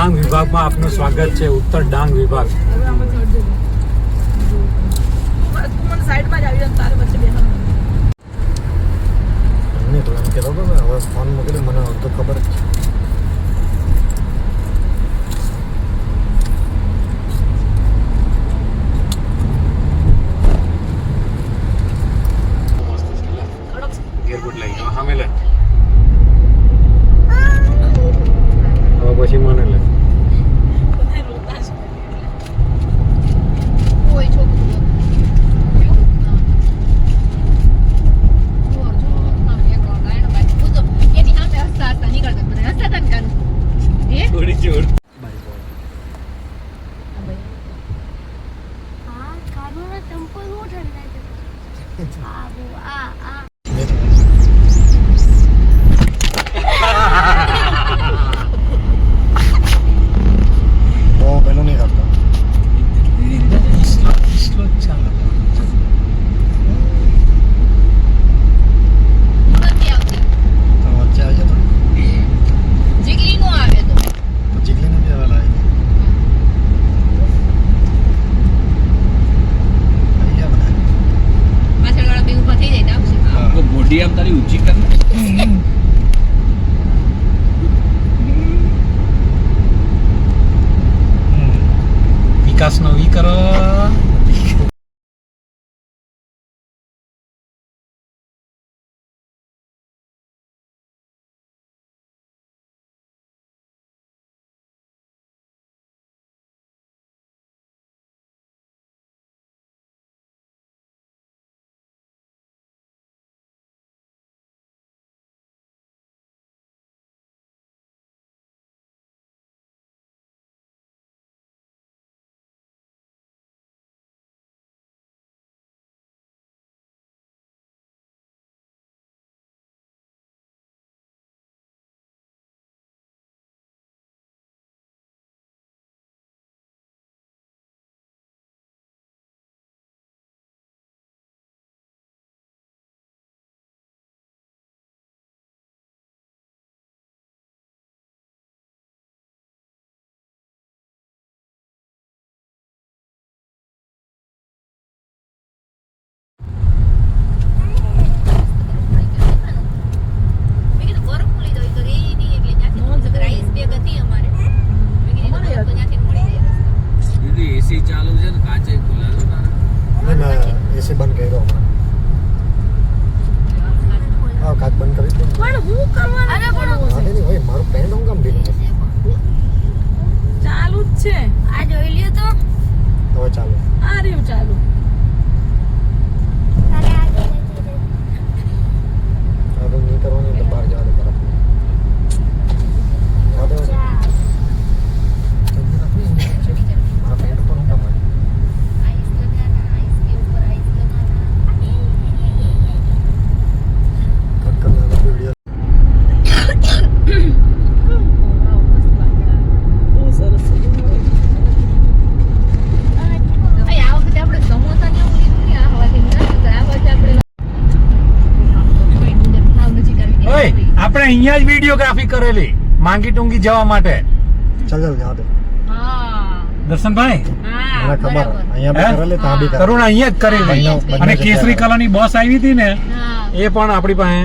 ડાંગ વિભાગમાં આપનું સ્વાગત છે. ઉત્તર ડાંગ વિભાગ. સાઈડમાં જ આવી તારે વચ્ચે બેસવાનું. નહીં તો એમ કહેતો હતો ને, હવે ફોન મૂકી મને અડધો ખબર જ છે. એરપોર્ટ લઈ ગયો સામે લે. હવે પછી મને લે. થોડી જોર. બહુ પેલું નહીં કરતો. સ્લો ચાલે. તો વચ્ચે આવી જતો જીગલી નો આવે તો જીગલીને બી હવે લાવી ગયા બધા. પાછળ વાળા બે ઊભા થઈ જાય તો આવશે. બોડી આમ તારી ઊંચી કર. વિકાસનો વી કરો. એસી ચાલુ છે ને કાચે ખુલ્લા મેં એસી બંધ કર્યો હમણાં. હા, કાચ બંધ કરી દો. પણ હું કરવાનું નહીં હોય, મારું પેન્ટ હું કામ ઢીલું છે? ચાલુ જ છે. આ જોઈ લ્યો તો હવે ચાલો. આ રહ્યું ચાલુ. આ તો નહીં કરવાનું એટલે બહાર જવા દે બરાબર. જવા દે. મારા પેન્ટ પર હું કામ આવ્યું? आइस लगाना आइस के ऊपर आइस लगाना कट करना है वीडियो. આપણે અહીંયા જ વિડીયોગ્રાફી કરેલી માંગી ટુંગી જવા માટે. चल चल जवा दे. દર્શનભાઈ મને ખબર અહીંયા બી કરેલી ત્યાં બી કરુણા અહીંયા જ કરેલી. બંને અને કેસરી કલરની બસ આવી હતી ને એ પણ આપણી પાસે